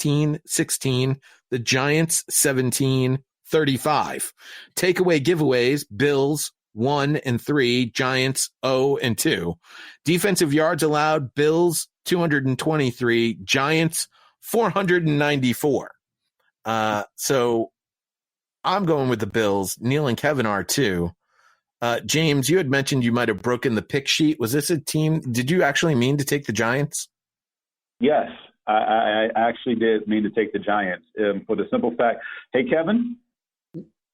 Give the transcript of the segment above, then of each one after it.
18-16. The Giants 17-35. Takeaway giveaways, Bills 1-3, Giants 0-2. Defensive yards allowed, Bills 223, Giants 494. So I'm going with the Bills. Neil and Kevin are too. James, you had mentioned you might have broken the pick sheet. Was this a team? Did you actually mean to take the Giants? Yes, I actually did mean to take the Giants for the simple fact. Hey, Kevin?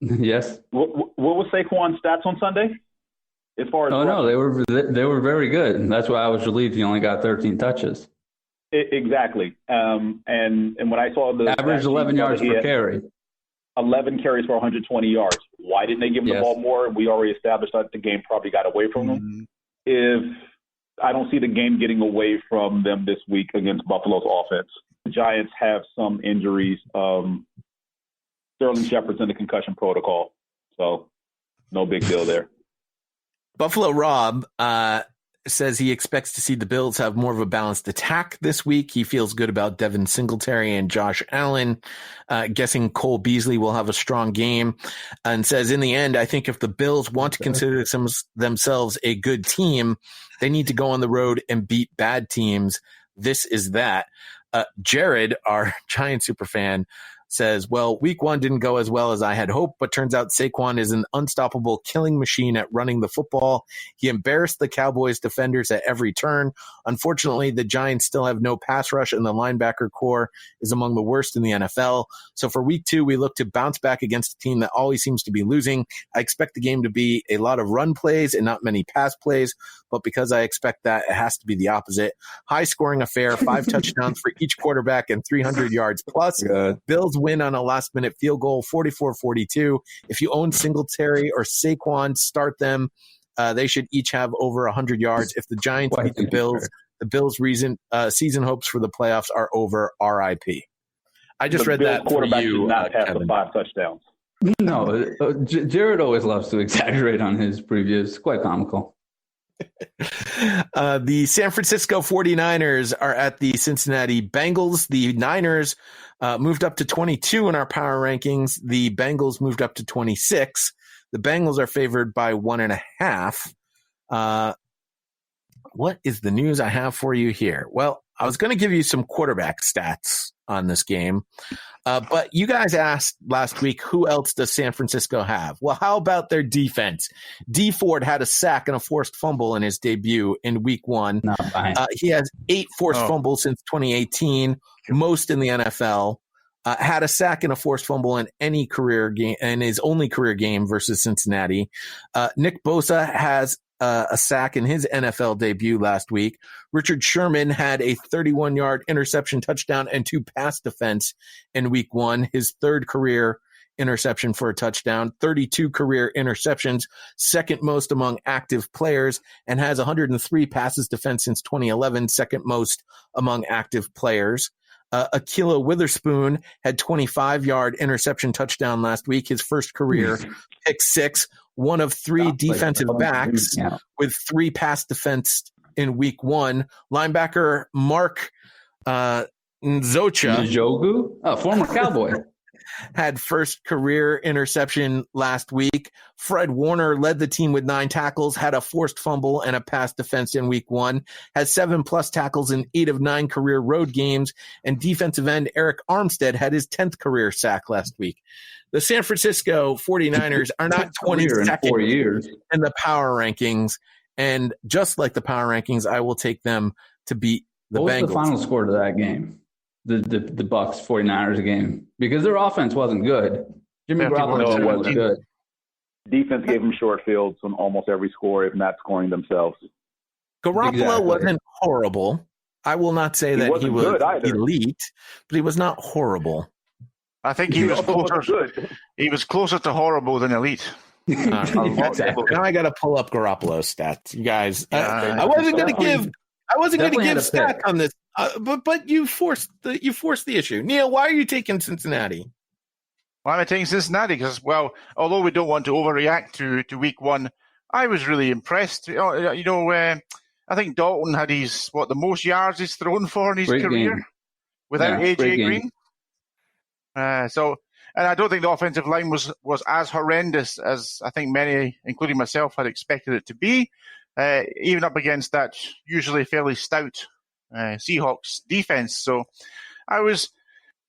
Yes. What was Saquon's stats on Sunday? As far as no, they were very good. That's why I was relieved he only got 13 touches. Exactly. And when I saw the average 11 yards per carry. 11 carries for 120 yards. Why didn't they give him the ball more? We already established that the game probably got away from them. If I don't see the game getting away from them this week against Buffalo's offense. The Giants have some injuries. Sterling Shepard's in the concussion protocol, so no big deal there. Buffalo Rob says he expects to see the Bills have more of a balanced attack this week. He feels good about Devin Singletary and Josh Allen. Guessing Cole Beasley will have a strong game, and says in the end, I think if the Bills want to consider themselves a good team, they need to go on the road and beat bad teams. This is that. Jared, our Giant superfan, says, well, week one didn't go as well as I had hoped, but turns out Saquon is an unstoppable killing machine at running the football. He embarrassed the Cowboys defenders at every turn. Unfortunately, the Giants still have no pass rush, and the linebacker core is among the worst in the NFL. So for week two, we look to bounce back against a team that always seems to be losing. I expect the game to be a lot of run plays and not many pass plays, but because I expect that, it has to be the opposite. High-scoring affair, 5 touchdowns for each quarterback and 300 yards plus. Bills win on a last-minute field goal, 44-42. If you own Singletary or Saquon, start them. They should each have over 100 yards. If the Giants beat the Bills' season hopes for the playoffs are over. R.I.P. I just read that for you, not pass Kevin. the 5 touchdowns. No, Jared always loves to exaggerate on his previews. Quite comical. The San Francisco 49ers are at the Cincinnati Bengals. The Niners moved up to 22 in our power rankings. The Bengals moved up to 26. The Bengals are favored by 1.5. What is the news I have for you here? Well, I was going to give you some quarterback stats on this game, but you guys asked last week, who else does San Francisco have? Well, how about their defense? Dee Ford had a sack and a forced fumble in his debut in week one. He has 8 forced fumbles since 2018, most in the NFL. Had a sack and a forced fumble in any career game, in his only career game versus Cincinnati. Nick Bosa has a sack in his NFL debut last week. Richard Sherman had a 31-yard interception touchdown and 2 pass defense in week one, his 3rd career interception for a touchdown, 32 career interceptions, 2nd most among active players, and has 103 passes defense since 2011, 2nd most among active players. Akilo Witherspoon had 25-yard interception touchdown last week, his 1st career pick 6, one of 3 defensive backs with 3 pass defense in week one. Linebacker Mark Njoku, former Cowboy, had 1st career interception last week. Fred Warner led the team with 9 tackles, had a forced fumble and a pass defense in week one, has 7+ tackles in 8 of 9 career road games, and defensive end Eric Armstead had his 10th career sack last week. The San Francisco 49ers are not 22nd in the power rankings, and just like the power rankings, I will take them to beat the Bengals. What was the final score to that game? The Bucks 49ers game, because their offense wasn't good. Jimmy Garoppolo was good. Defense gave them short fields on almost every score, if not scoring themselves. Garoppolo wasn't horrible. I will not say that he was elite, but he was not horrible. I think he was closer. He was closer to horrible than elite. Now I got to pull up Garoppolo's stats, you guys. I wasn't going to give. I wasn't going to give stats on this, but you forced the issue. Neil, why are you taking Cincinnati? Why am I taking Cincinnati? Because, well, although we don't want to overreact to week one, I was really impressed. I think Dalton had the most yards he's thrown for in his career. without AJ Green. And I don't think the offensive line was as horrendous as I think many, including myself, had expected it to be. Even up against that usually fairly stout Seahawks defense. So I was,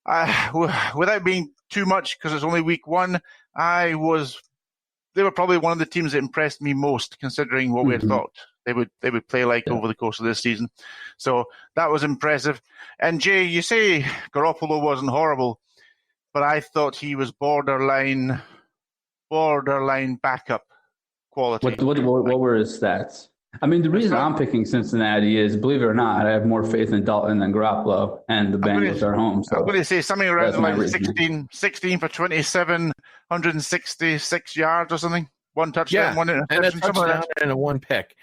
without being too much, because it's only week one, they were probably one of the teams that impressed me most, considering what we had thought they would play like over the course of this season. So that was impressive. And Jay, you say Garoppolo wasn't horrible, but I thought he was borderline backup quality. What were his stats? I mean, the reason I'm picking Cincinnati is, believe it or not, I have more faith in Dalton than Garoppolo, and the Bengals are home. So I'm going to say something around like 16 for 27, 166 yards or something. One touchdown, one interception, and a touchdown and a one pick.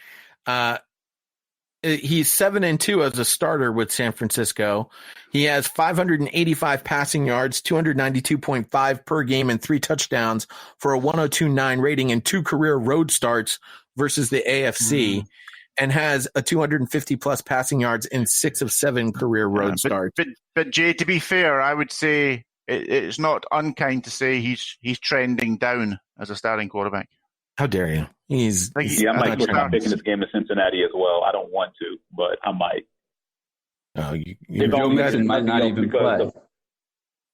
He's 7-2 as a starter with San Francisco. He has 585 passing yards, 292.5 per game, and 3 touchdowns for a 102.9 rating and 2 career road starts versus the AFC, and has a 250 plus passing yards in 6 of 7 career road starts. But Jay, to be fair, I would say it's not unkind to say he's trending down as a starting quarterback. How dare you? I might look at picking this game in Cincinnati as well. I don't want to, but I might. Oh, Joe Mixon might not even play.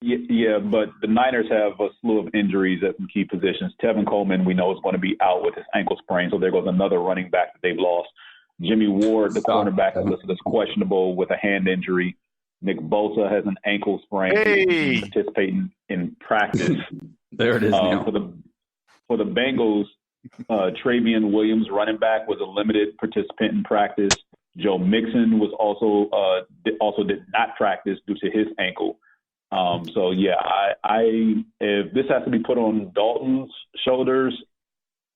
Yeah, but the Niners have a slew of injuries at some key positions. Tevin Coleman, we know, is going to be out with his ankle sprain, so there goes another running back that they've lost. Jimmy Ward, the cornerback, is listed as questionable with a hand injury. Nick Bosa has an ankle sprain. He's participating in practice. There it is. For the Bengals, Travion Williams, running back, was a limited participant in practice. Joe Mixon was also did not practice due to his ankle. So yeah, I if this has to be put on Dalton's shoulders,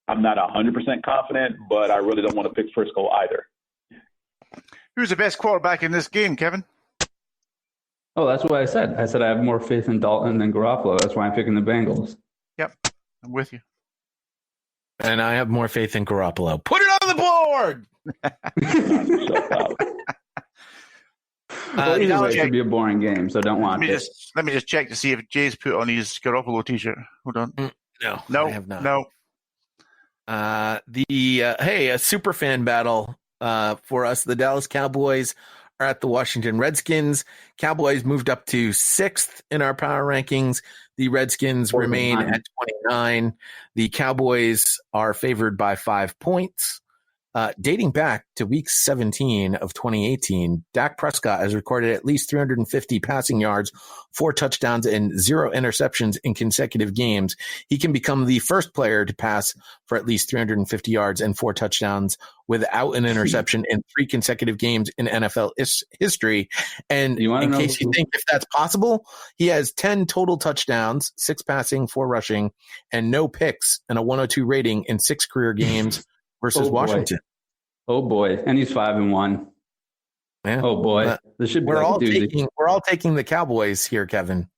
I'm not 100% confident, but I really don't want to pick Frisco either. Who's the best quarterback in this game, Kevin? Oh, that's what I said. I said I have more faith in Dalton than Garoppolo. That's why I'm picking the Bengals. Yep, I'm with you. And I have more faith in Garoppolo. Put it on the board! Either way, it should be a boring game, so don't watch it. Let me just check to see if Jay's put on his Garoppolo t-shirt. Hold on. No, I have not. No. A SuperFan battle for us. The Dallas Cowboys are at the Washington Redskins. Cowboys moved up to 6th in our power rankings. The Redskins remain at 29. The Cowboys are favored by 5 points. Dating back to week 17 of 2018, Dak Prescott has recorded at least 350 passing yards, 4 touchdowns, and 0 interceptions in consecutive games. He can become the first player to pass for at least 350 yards and 4 touchdowns without an interception in 3 consecutive games in NFL history. And in case you think if that's possible, he has 10 total touchdowns, 6 passing, 4 rushing, and no picks, and a 102 rating in 6 career games versus Washington. Oh boy, and he's 5-1. Yeah. Oh boy, this should be we're all taking the Cowboys here, Kevin.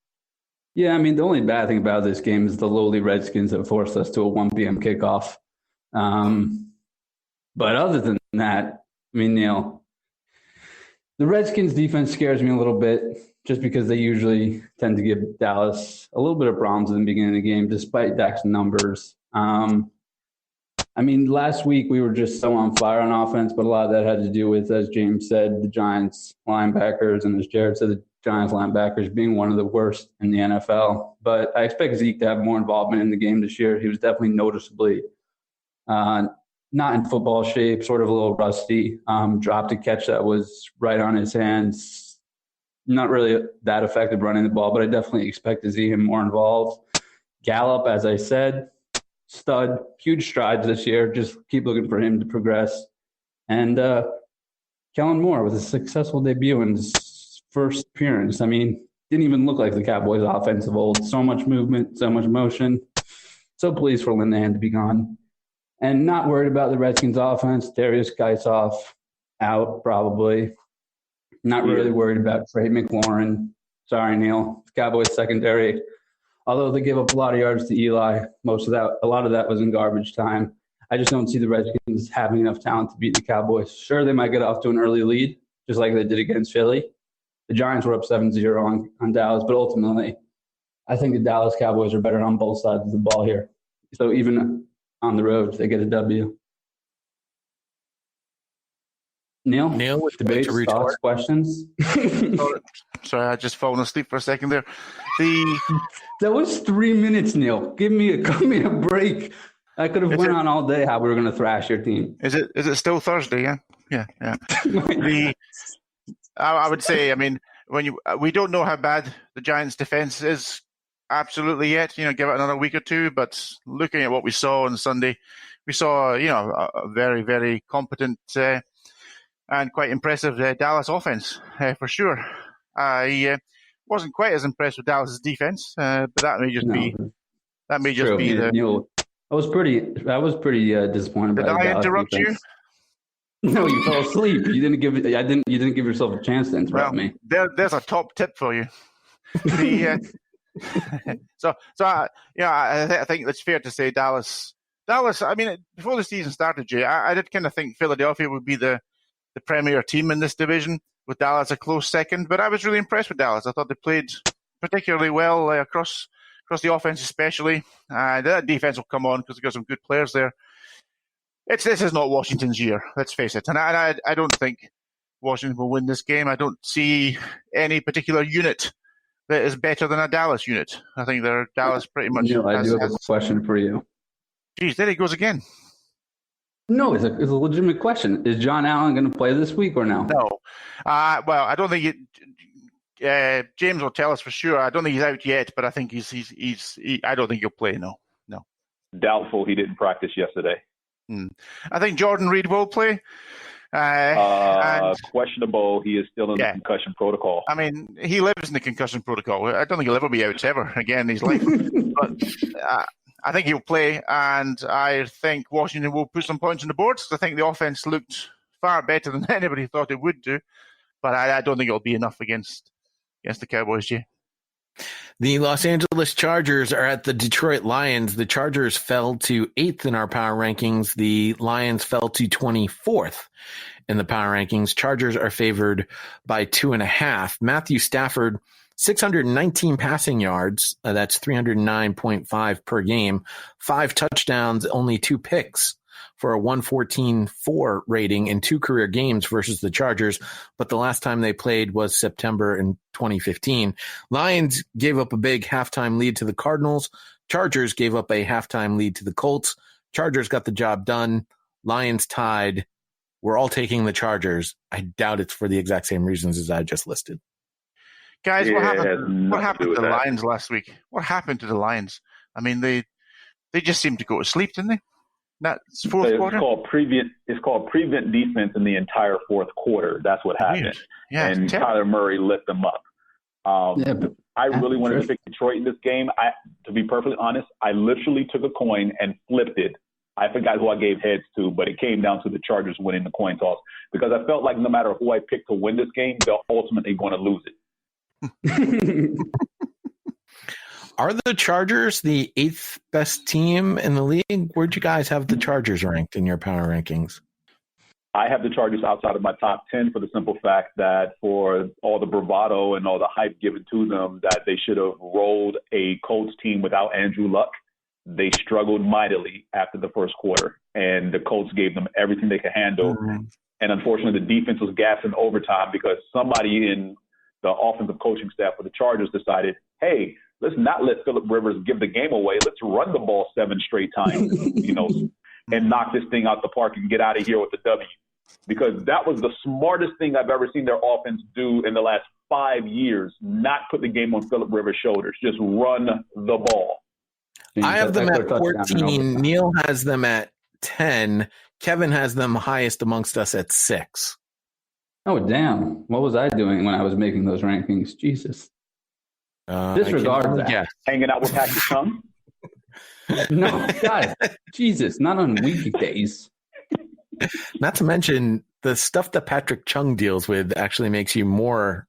Yeah, I mean the only bad thing about this game is the lowly Redskins that forced us to a 1 p.m. kickoff. But other than that, I mean, Neil, the Redskins defense scares me a little bit just because they usually tend to give Dallas a little bit of problems in the beginning of the game, despite Dak's numbers. I mean, last week we were just so on fire on offense, but a lot of that had to do with, as James said, the Giants linebackers, and as Jared said, the Giants linebackers being one of the worst in the NFL. But I expect Zeke to have more involvement in the game this year. He was definitely noticeably not in football shape, sort of a little rusty. Dropped a catch that was right on his hands. Not really that effective running the ball, but I definitely expect to see him more involved. Gallup, as I said, stud, huge strides this year. Just keep looking for him to progress. And Kellen Moore with a successful debut in his first appearance. I mean, didn't even look like the Cowboys offense of old. So much movement, so much motion. So pleased for Linehan to be gone. And not worried about the Redskins offense. Darius Geissoff out probably. Not really worried about Trey McLaurin. Sorry, Neil. Cowboys secondary. Although they gave up a lot of yards to Eli, a lot of that was in garbage time. I just don't see the Redskins having enough talent to beat the Cowboys. Sure, they might get off to an early lead, just like they did against Philly. The Giants were up 7-0 on Dallas, but ultimately, I think the Dallas Cowboys are better on both sides of the ball here. So even on the road, they get a W. Neil, would you debates, like to retort? thoughts, questions? Sorry, I just fallen asleep for a second there. That was 3 minutes, Neil. Give me a break. I could have went on all day how we were going to thrash your team. Is it still Thursday? Yeah. I would say, I mean, we don't know how bad the Giants' defense is absolutely yet. Give it another week or two. But looking at what we saw on Sunday, we saw a very, very competent and quite impressive Dallas offense for sure. I wasn't quite as impressed with Dallas' defense, but that may just be the. Neil, I was pretty disappointed. Did by I Dallas interrupt defense. you? No, you fell asleep. You didn't give yourself a chance to interrupt me. There's a top tip for you. I think it's fair to say Dallas. I mean, before the season started, Jay, I did kind of think Philadelphia would be the premier team in this division, with Dallas a close second. But I was really impressed with Dallas. I thought they played particularly well across the offense, especially. The defense will come on because they've got some good players there. This is not Washington's year, let's face it. And I don't think Washington will win this game. I don't see any particular unit that is better than a Dallas unit. I think Dallas pretty much I do have a question for you. Geez, there he goes again. No, it's a legitimate question. Is John Allen going to play this week or no? No. Well, I don't think James will tell us for sure. I don't think he's out yet, but I think I don't think he'll play. No. Doubtful. He didn't practice yesterday. I think Jordan Reed will play. Questionable. He is still in the concussion protocol. I mean, he lives in the concussion protocol. I don't think he'll ever be out ever again in his life. But I think he'll play, and I think Washington will put some points on the board. I think the offense looked far better than anybody thought it would do, but I don't think it'll be enough against the Cowboys, Jay. The Los Angeles Chargers are at the Detroit Lions. The Chargers fell to 8th in our power rankings. The Lions fell to 24th in the power rankings. Chargers are favored by 2.5. Matthew Stafford, 619 passing yards. That's 309.5 per game. 5 touchdowns, only 2 picks for a 114.4 rating in 2 career games versus the Chargers. But the last time they played was September in 2015. Lions gave up a big halftime lead to the Cardinals. Chargers gave up a halftime lead to the Colts. Chargers got the job done. Lions tied. We're all taking the Chargers. I doubt it's for the exact same reasons as I just listed. Guys, what happened to the Lions last week? What happened to the Lions? I mean, they just seemed to go to sleep, didn't they? That's fourth quarter? It's called prevent defense in the entire fourth quarter. That's what happened. Yeah, and Kyler Murray lit them up. I really wanted to pick Detroit in this game. To be perfectly honest, I literally took a coin and flipped it. I forgot who I gave heads to, but it came down to the Chargers winning the coin toss because I felt like no matter who I picked to win this game, they're ultimately going to lose it. Are the Chargers the 8th best team in the league? Where'd you guys have the Chargers ranked in your power rankings? I have the Chargers outside of my top 10 for the simple fact that for all the bravado and all the hype given to them that they should have rolled a Colts team without Andrew Luck. They struggled mightily after the first quarter, and the Colts gave them everything they could handle. Mm-hmm. And unfortunately, the defense was gassed in overtime because somebody in the offensive coaching staff for the Chargers decided, hey, let's not let Phillip Rivers give the game away. Let's run the ball 7 straight times, and knock this thing out the park and get out of here with the W. Because that was the smartest thing I've ever seen their offense do in the last 5 years, not put the game on Phillip Rivers' shoulders. Just run the ball. I have them at 14. Neil has them at 10. Kevin has them highest amongst us at 6. Oh, damn. What was I doing when I was making those rankings? Jesus. Disregard that. Yeah. Hanging out with Patrick Chung? No, God. Jesus. Not on weekdays. Not to mention the stuff that Patrick Chung deals with actually makes you more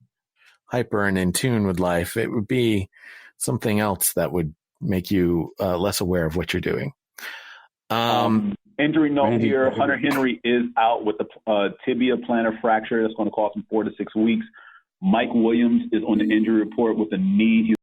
hyper and in tune with life. It would be something else that would make you less aware of what you're doing. Injury note here, Hunter Henry is out with the tibia plantar fracture. That's going to cost him 4 to 6 weeks. Mike Williams is on the injury report with a knee.